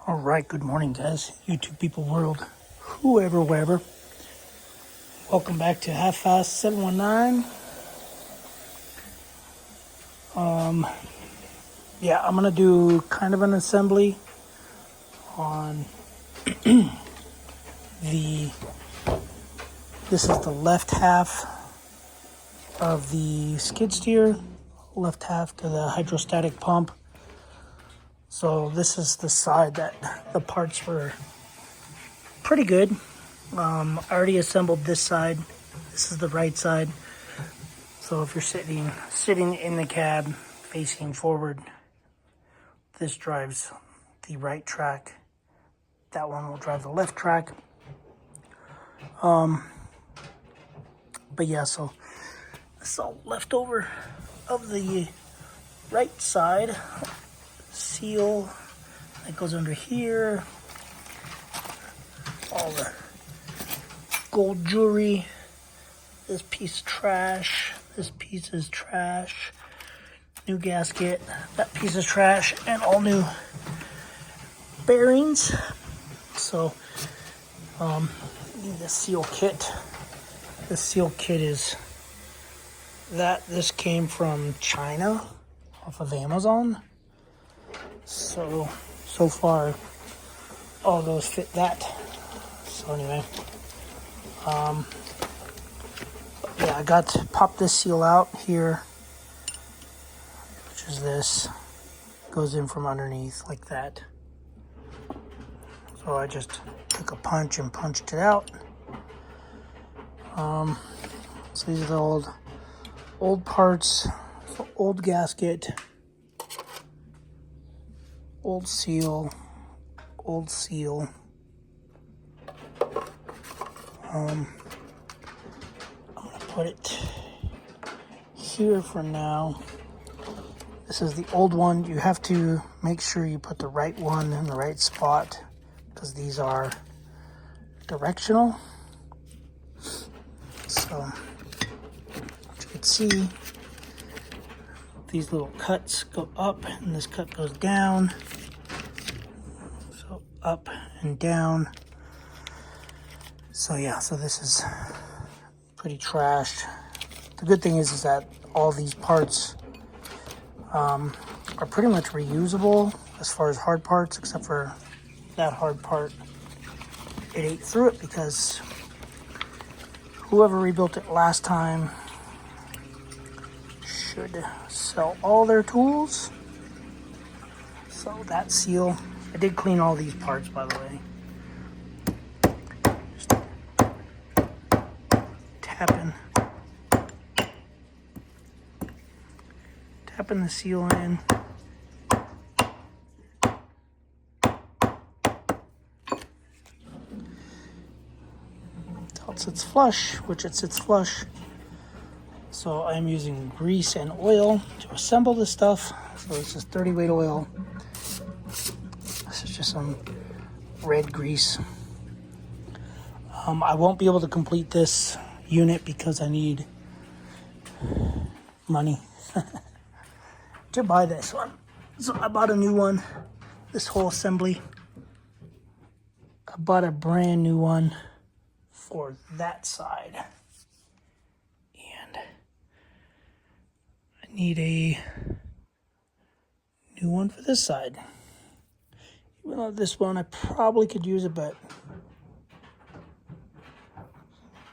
All right, good morning, guys. YouTube people, world, whoever, wherever. Welcome back to Half Fast 719. Yeah, I'm gonna do kind of an assembly on this is the left half of the skid steer, left half to the hydrostatic pump. So this is the side that the parts were pretty good. I already assembled this side. This is the right side. So if you're sitting in the cab facing forward, this drives the right track. That one will drive the left track. But yeah, so this is all leftover of the right side. Seal that goes under here. All the gold jewelry. This piece is trash. This piece is trash. New gasket. That piece is trash. And all new bearings. So, the seal kit. The seal kit is that. This came from China off of Amazon. So far, all those fit that. So anyway, yeah, I got to pop this seal out here, which is this. Goes in from underneath like that. So I just took a punch and punched it out. So these are the old parts, so old gasket, old seal, old seal. I'm gonna put it here for now. This is the old one. You have to make sure you put the right one in the right spot because these are directional. So, as you can see, these little cuts go up and this cut goes down. So up and down. So yeah, so this is pretty trashed. The good thing is that all these parts are pretty much reusable as far as hard parts, except for that hard part. It ate through it because whoever rebuilt it last time should sell all their tools. So that seal, I did clean all these parts, by the way. Just tapping the seal in. Until it sits flush, which it sits flush. So I'm using grease and oil to assemble this stuff. So this is 30 weight oil. This is just some red grease. I won't be able to complete this unit because I need money to buy this one. So I bought a new one, this whole assembly. I bought a brand new one for that side. And I need a new one for this side. Even though this one I probably could use it, but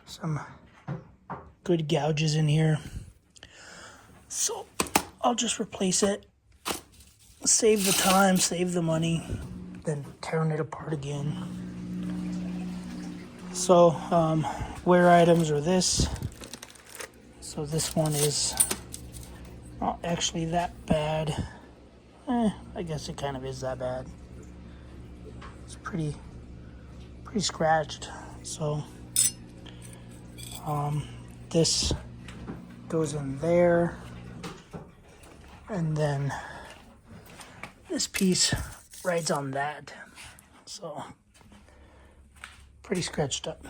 some good gouges in here. So I'll just replace it, save the time, save the money, then tearing it apart again. So wear items are this. So this one is not actually that bad. I guess it kind of is that bad. It's pretty scratched. So this goes in there, and then this piece rides on that. So pretty scratched up.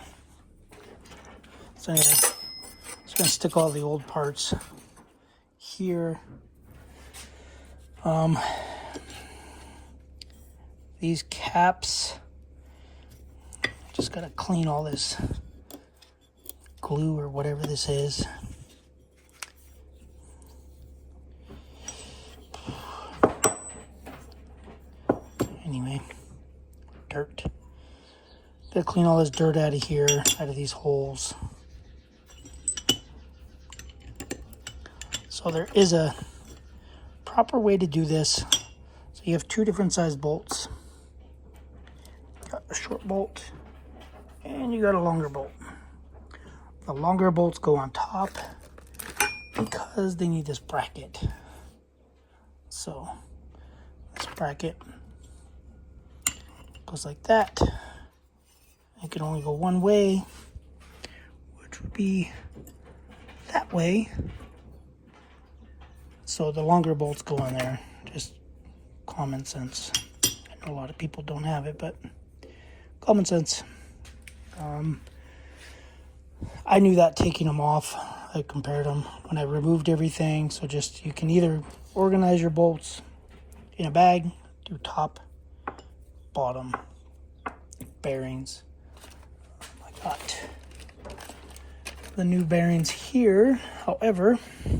So anyway, just gonna stick all the old parts here. these caps, just gotta clean all this glue or whatever this is. Anyway, dirt. Gotta clean all this dirt out of here, out of these holes. So there is a proper way to do this. So you have two different size bolts. Got a short bolt and you got a longer bolt. The longer bolts go on top because they need this bracket. So this bracket goes like that. It can only go one way, which would be that way. So the longer bolts go in there. Just common sense. I know a lot of people don't have it, but common sense. I knew that taking them off. I compared them when I removed everything. So just, you can either organize your bolts in a bag, do top, bottom, bearings. I got the new bearings here. However, I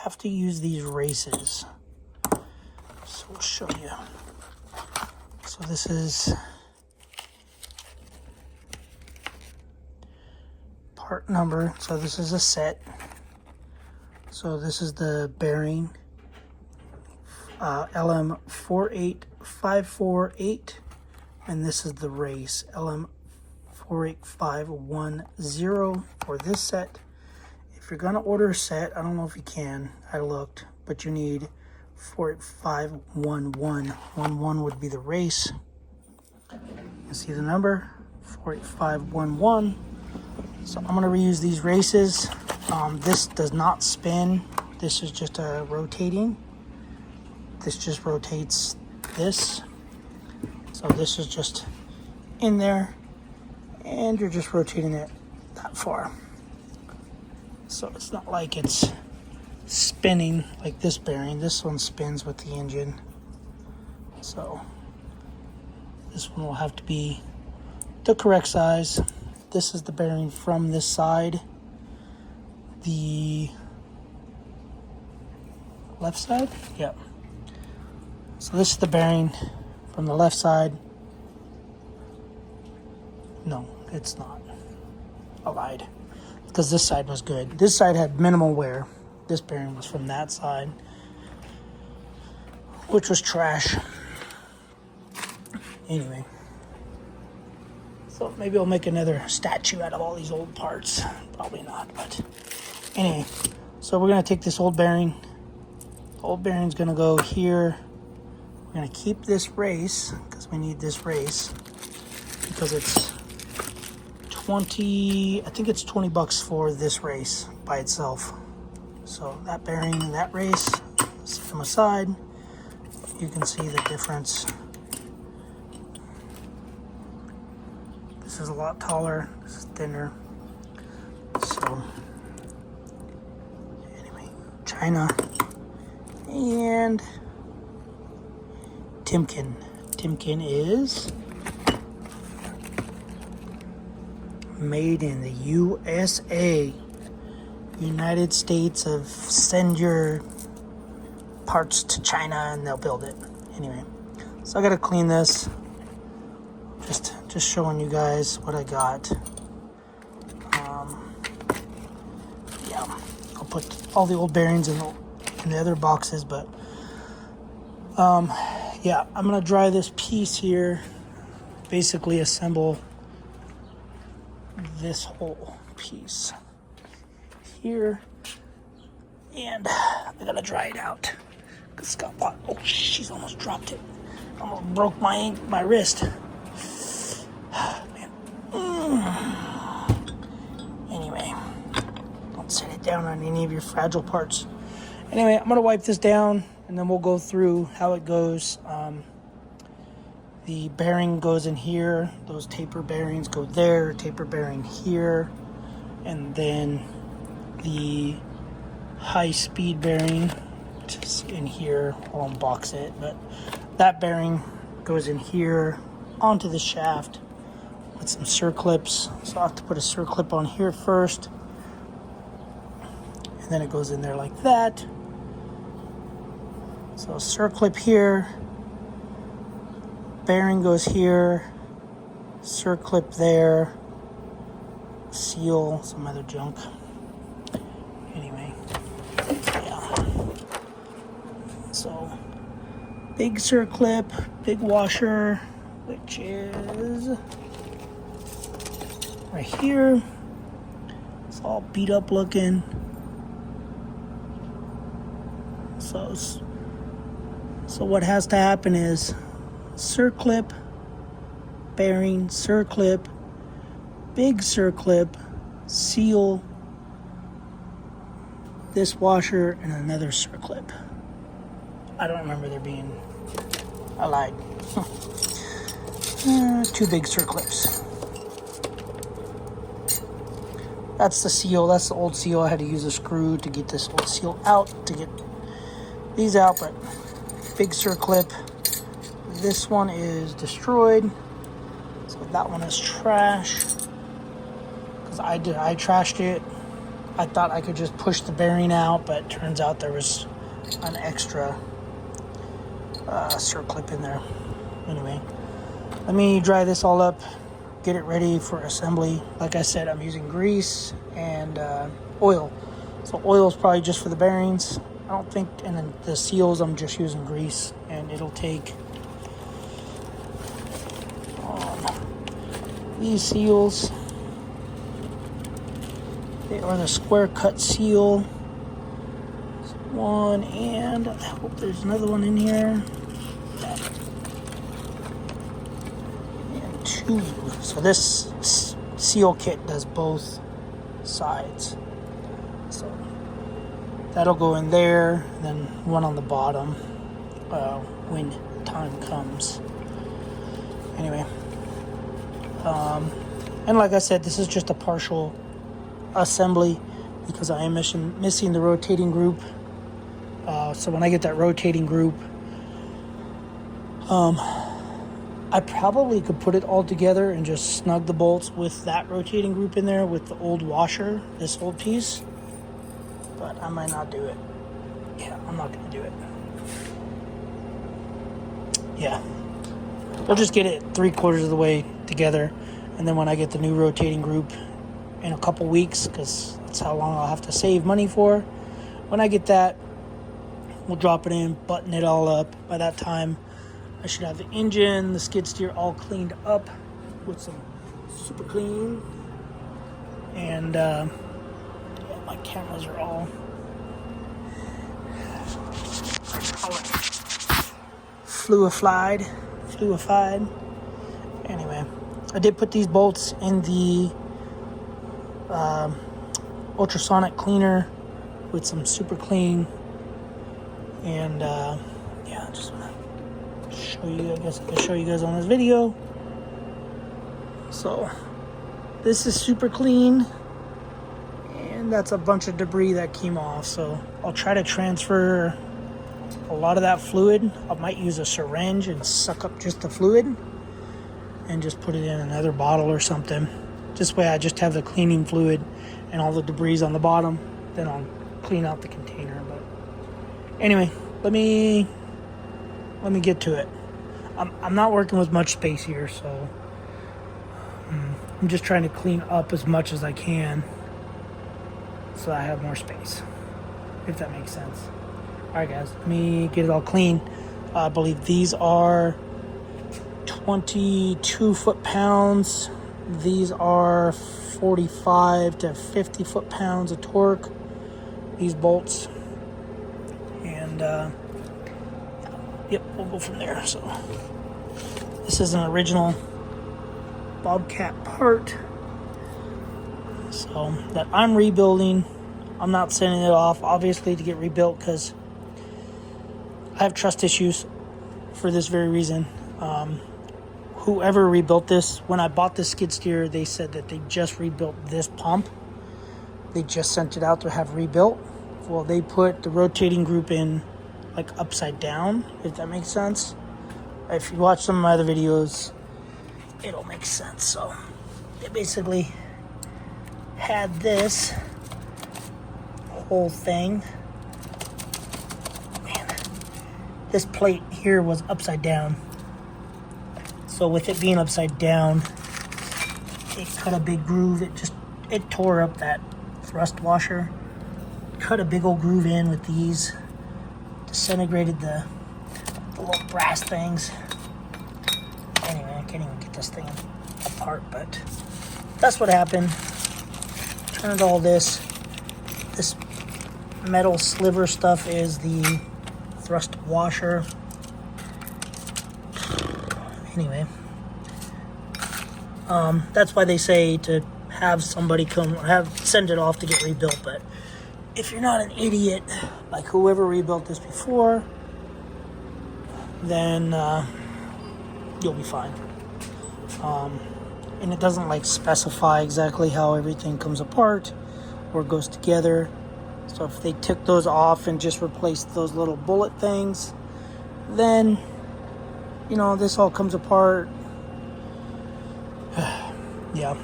have to use these races. So I'll show you. So this is part number. So this is a set. So this is the bearing, LM48548, and this is the race, LM48510 for this set. If you're gonna order a set, I don't know if you can, I looked, but you need 48511. 11 would be the race. You see the number, 48511. So I'm gonna reuse these races. This does not spin. This is just a rotating. This just rotates this. So this is just in there and you're just rotating it that far. So it's not like it's spinning like this bearing. This one spins with the engine. So this one will have to be the correct size. This is the bearing from this side. The left side? Yep. So this is the bearing from the left side. No, it's not. I lied. Because this side was good. This side had minimal wear. This bearing was from that side, which was trash. Anyway. So maybe I'll make another statue out of all these old parts. Probably not, but anyway. So we're gonna take this old bearing. The old bearing's gonna go here. We're gonna keep this race because we need this race because it's 20, I think it's $20 for this race by itself. So that bearing and that race, set them aside. You can see the difference. This is a lot taller, this is thinner. So anyway, China and Timken. Timken is made in the USA, United States of send your parts to China and they'll build it. Anyway, so I gotta clean this. Just showing you guys what I got. Yeah, I'll put all the old bearings in the other boxes, but yeah, I'm gonna dry this piece here, basically assemble this whole piece here, and I gotta dry it out. Cause Scott bought, oh, she's almost dropped it. Almost broke my wrist. Man. Anyway, don't set it down on any of your fragile parts. Anyway, I'm gonna wipe this down and then we'll go through how it goes. The bearing goes in here, those taper bearings go there, taper bearing here, and then the high speed bearing, which is in here. I'll unbox it, but that bearing goes in here onto the shaft with some circlips. So I have to put a circlip on here first, and then it goes in there like that. So circlip here, bearing goes here, circlip there, seal, some other junk. Anyway, yeah. So big circlip, big washer, which is right here. It's all beat up looking. So what has to happen is circlip, bearing, circlip, big circlip, seal, this washer, and another circlip. I don't remember there being, I lied. 2 big circlips. That's the seal. That's the old seal. I had to use a screw to get this old seal out, to get these out, but big circlip. This one is destroyed, so that one is trash, because I trashed it. I thought I could just push the bearing out, but turns out there was an extra circlip in there. Anyway, let me dry this all up, get it ready for assembly. Like I said, I'm using grease and oil. So oil is probably just for the bearings, I don't think, and then the seals I'm just using grease, and it'll take these seals. They are the square cut seal. There's one, and I hope there's another one in here. And 2. So this seal kit does both sides. So that'll go in there, and then one on the bottom when time comes. Anyway, and like I said, this is just a partial assembly because I am missing the rotating group. So when I get that rotating group, I probably could put it all together and just snug the bolts with that rotating group in there with the old washer, this old piece. But I might not do it. Yeah, I'm not going to do it. Yeah. We'll just get it 3/4 of the way together. And then when I get the new rotating group in a couple weeks, because that's how long I'll have to save money for, when I get that, we'll drop it in, button it all up. By that time, I should have the engine, the skid steer all cleaned up with some super clean. And my cameras are all fluified. Anyway, I did put these bolts in the ultrasonic cleaner with some super clean. And yeah, I just want to show you, I guess I can show you guys on this video. So this is super clean, and that's a bunch of debris that came off. So I'll try to transfer a lot of that fluid. I might use a syringe and suck up just the fluid and just put it in another bottle or something. This way I just have the cleaning fluid and all the debris on the bottom. Then I'll clean out the container. But anyway, let me get to it. I'm not working with much space here, so I'm just trying to clean up as much as I can so I have more space, if that makes sense. Alright guys, let me get it all clean. I believe these are 22 foot-pounds. These are 45 to 50 foot-pounds of torque, these bolts. And yep, we'll go from there. So this is an original Bobcat part, so that I'm rebuilding. I'm not sending it off, obviously, to get rebuilt because I have trust issues for this very reason. Whoever rebuilt this, when I bought the skid steer, they said that they just rebuilt this pump. They just sent it out to have rebuilt. Well, they put the rotating group in like upside down, if that makes sense. if you watch some of my other videos, it'll make sense. So they basically had this whole thing. Man, this plate here was upside down. So with it being upside down, it cut a big groove. It tore up that thrust washer. Cut a big old groove in with these. Disintegrated the little brass things. Anyway, I can't even get this thing apart, but that's what happened. Turned all this metal sliver stuff is the thrust washer. Anyway, that's why they say to have somebody send it off to get rebuilt. But if you're not an idiot like whoever rebuilt this before, then you'll be fine. And it doesn't like specify exactly how everything comes apart or goes together. So if they took those off and just replaced those little bullet things, then this all comes apart. Yeah.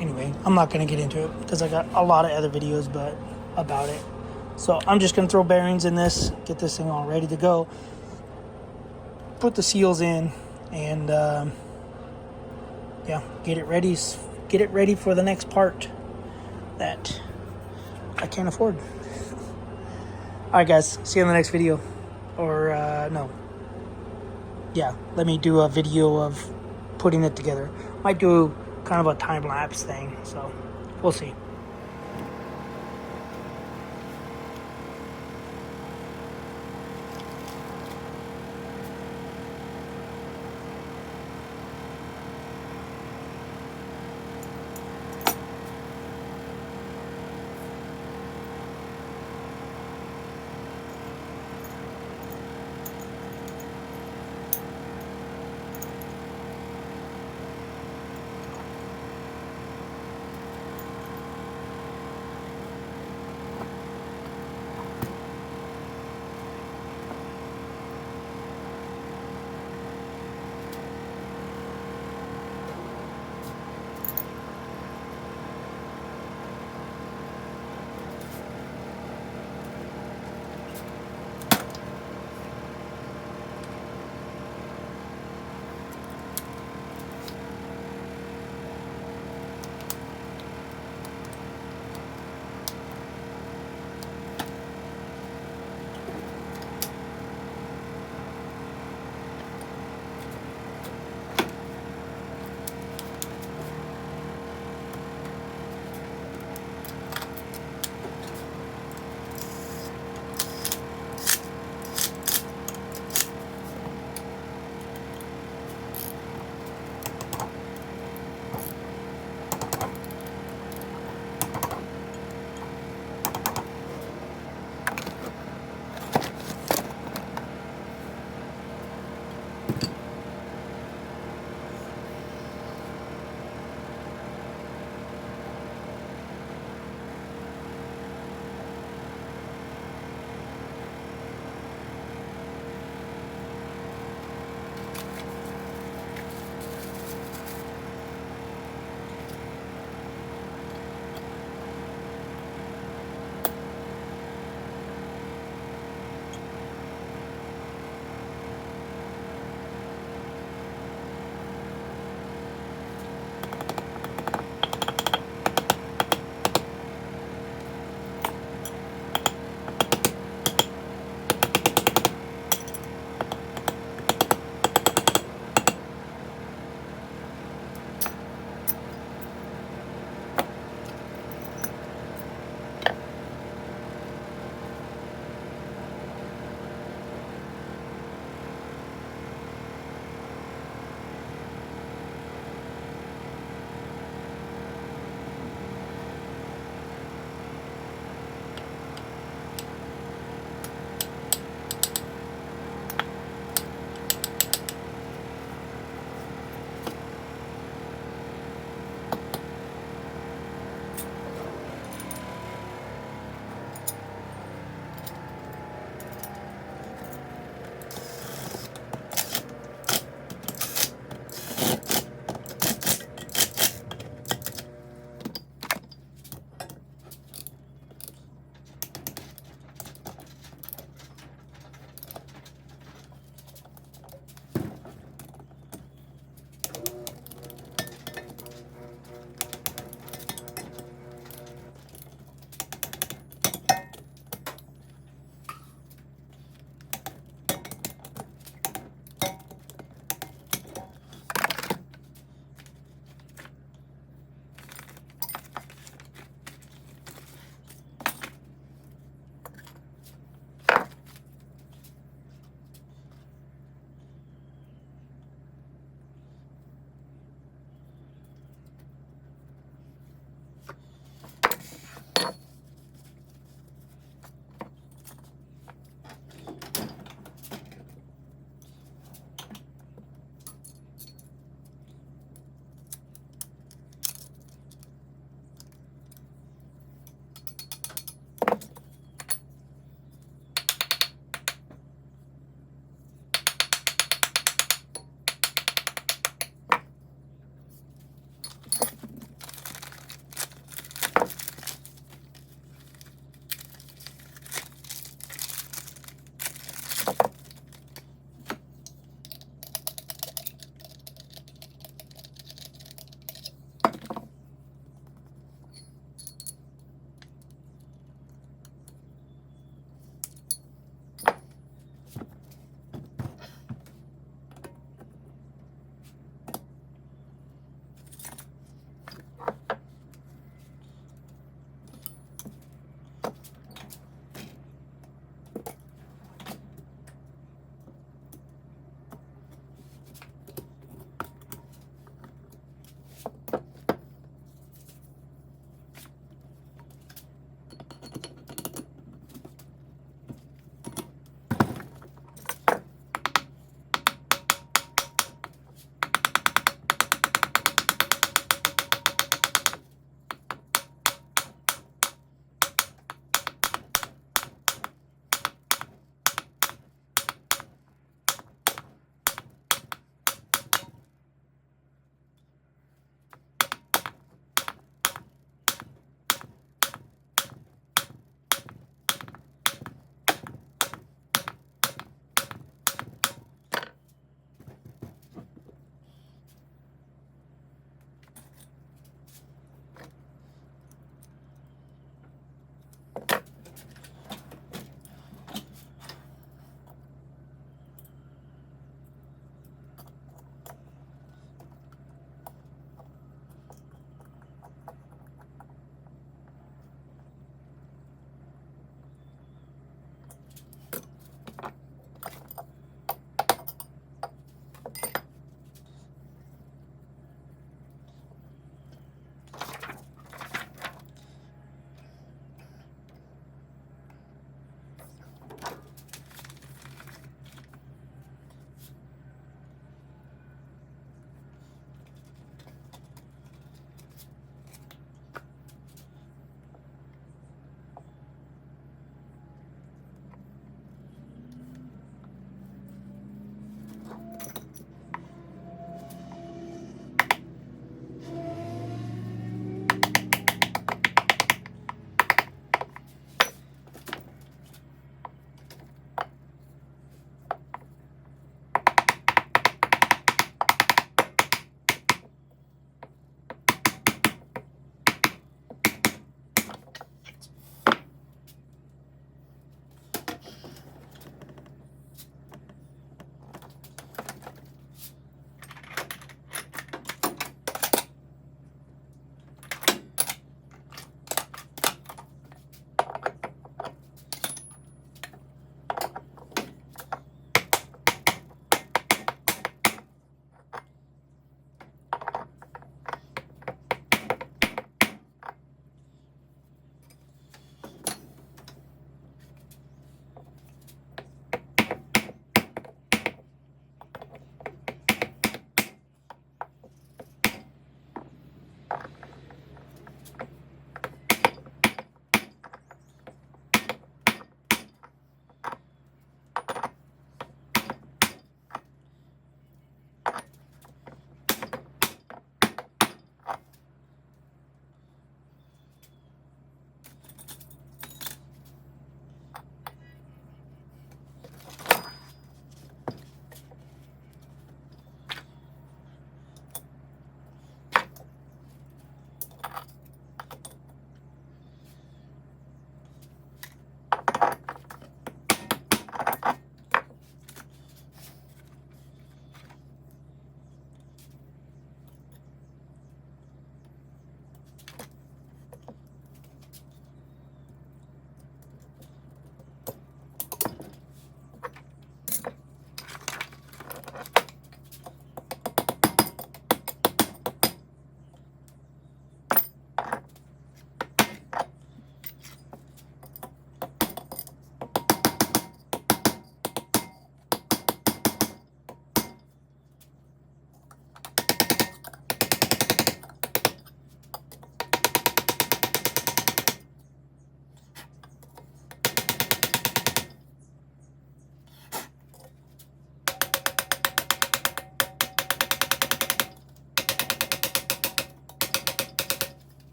Anyway, I'm not going to get into it because I got a lot of other videos about it. So I'm just going to throw bearings in this, get this thing all ready to go, put the seals in, and get it ready for the next part that I can't afford. Alright guys, see you in the next video. Or no. Yeah, let me do a video of putting it together. Might do kind of a time-lapse thing, so we'll see.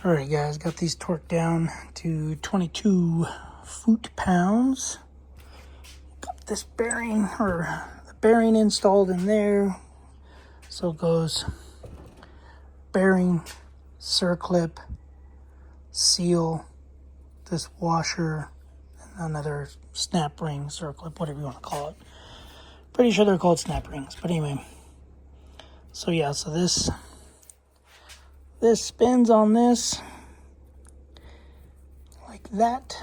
Alright guys, got these torqued down to 22 foot-pounds. Got this bearing, or the bearing installed in there. So it goes bearing, circlip, seal, this washer, and another snap ring, circlip, whatever you want to call it. Pretty sure they're called snap rings, but anyway. So yeah, so this spins on this like that,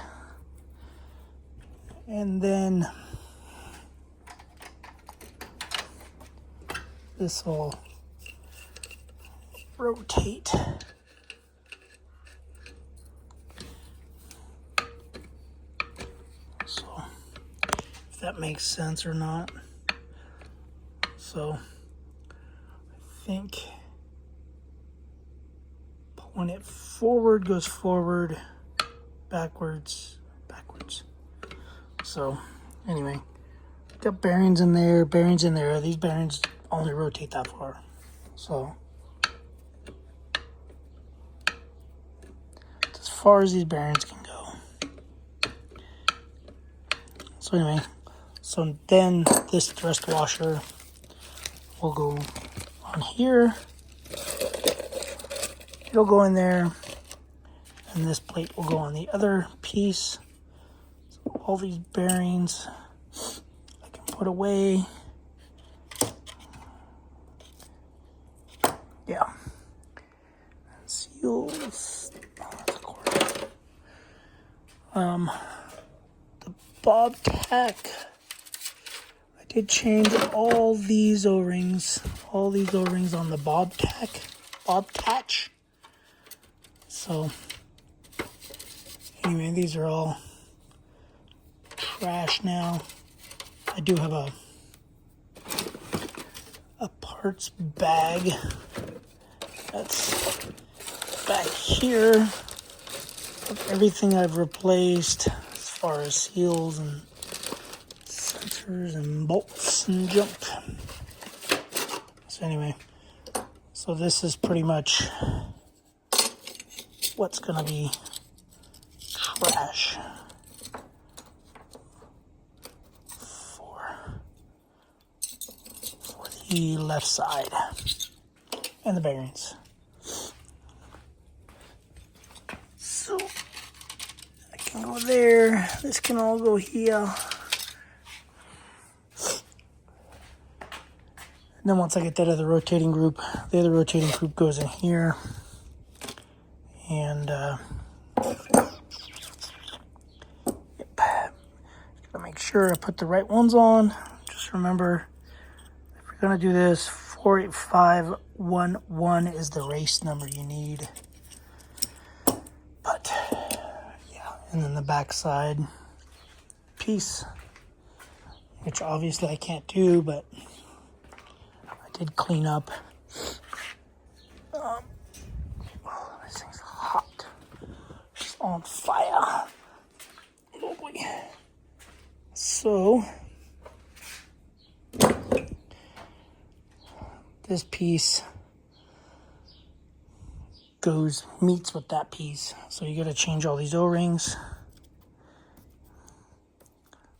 and then this will rotate. So if that makes sense or not. So I think when it forward goes forward, backwards. So anyway, got bearings in there. These bearings only rotate that far. So as far as these bearings can go. So anyway, so then this thrust washer will go on here. It'll go in there, and this plate will go on the other piece. So all these bearings I can put away. Yeah. And seals. Oh, that's a cord. The Bobcat. I did change all these O-rings on the Bobcat. So anyway, these are all trash now. I do have a parts bag that's back here of everything I've replaced as far as seals and sensors and bolts and junk. So anyway, so this is pretty much what's gonna be trash for the left side and the bearings. So I can go there. This can all go here. And then once I get that other rotating group, the other rotating group goes in here. And yep. Gotta make sure I put the right ones on. Just remember, if you're gonna do this, 48511 is the race number you need. But yeah, and then the back side piece, which obviously I can't do, but I did clean up. This thing's hot. It's on fire. Oh boy. So this piece meets with that piece. So you gotta change all these O-rings.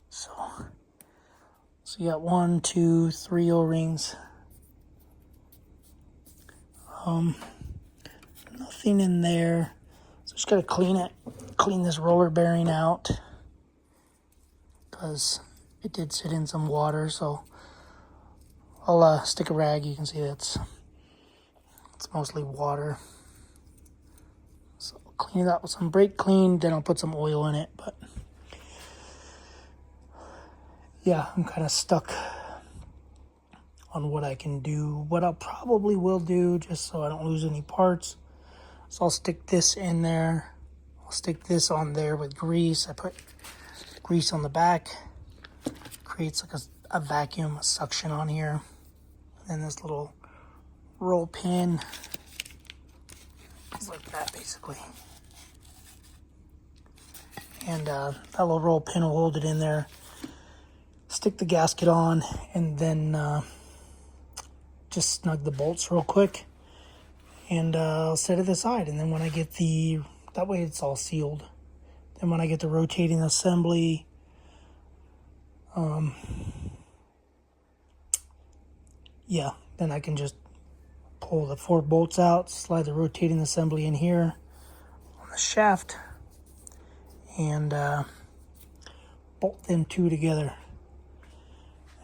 So you got 1, 2, 3 O-rings. Nothing in there. So just gotta clean this roller bearing out, because it did sit in some water. So I'll stick a rag. You can see it's mostly water. So I'll clean it out with some brake clean, then I'll put some oil in it. But yeah, I'm kind of stuck on what I can do. What I probably will do, just so I don't lose any parts, so I'll stick this in there. I'll stick this on there with grease. I put grease on the back. Creates like a vacuum, a suction on here. And this little roll pin. It's like that basically. And that little roll pin will hold it in there. Stick the gasket on, and then just snug the bolts real quick. and I'll set it aside. And then when I get that way it's all sealed. Then when I get the rotating assembly, yeah, then I can just pull the 4 bolts out, slide the rotating assembly in here on the shaft, and bolt them 2 together.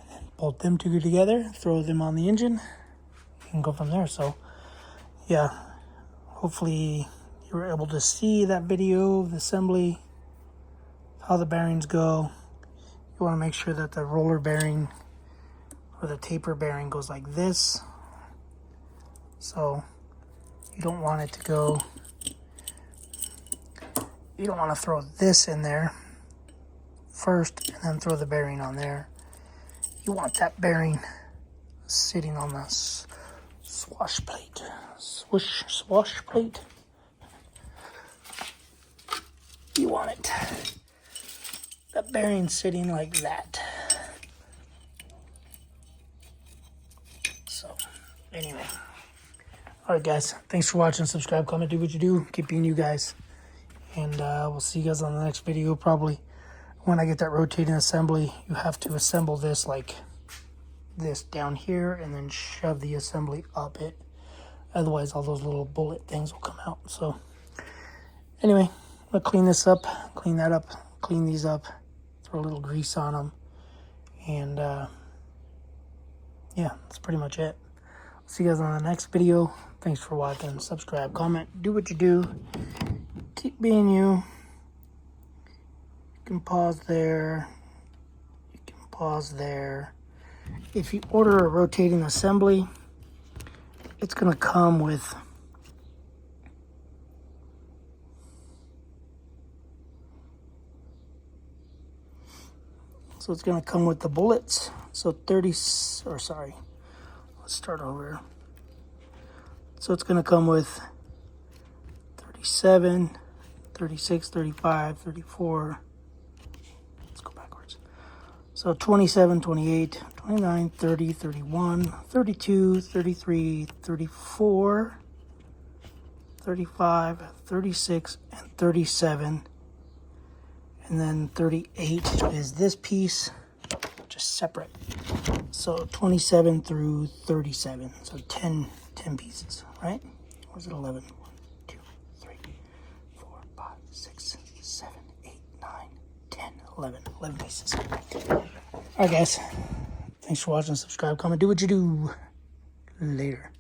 And then bolt them 2 together, throw them on the engine, and go from there. So, yeah, hopefully you were able to see that video of the assembly, how the bearings go. You want to make sure that the roller bearing or the taper bearing goes like this. So you don't want it to go, you don't want to throw this in there first and then throw the bearing on there. You want that bearing sitting on the swash plate. Swash plate. You want it, that bearing sitting like that. So, anyway. Alright guys, thanks for watching. Subscribe, comment, do what you do. Keep being you guys. And we'll see you guys on the next video. Probably when I get that rotating assembly, you have to assemble this like this down here and then shove the assembly up it. Otherwise all those little bullet things will come out. So anyway, I'm going to clean this up, clean that up, clean these up, throw a little grease on them. And yeah, that's pretty much it. See you guys on the next video. Thanks for watching. Subscribe, comment, do what you do. Keep being you. You can pause there. You can pause there. If you order a rotating assembly, it's going to come with the bullets. So let's start over. So it's going to come with 37, 36, 35, 34. Let's go backwards. So 27, 28, 29, 30, 31, 32, 33, 34, 35, 36, and 37. And then 38 is this piece, just separate. So 27 through 37. So 10 pieces, right? Or is it 11? 1, 2, 3, 4, 5, 6, 7, 8, 9, 10, 11. 11 pieces. Alright guys. Thanks for watching. Subscribe, comment, do what you do. Later.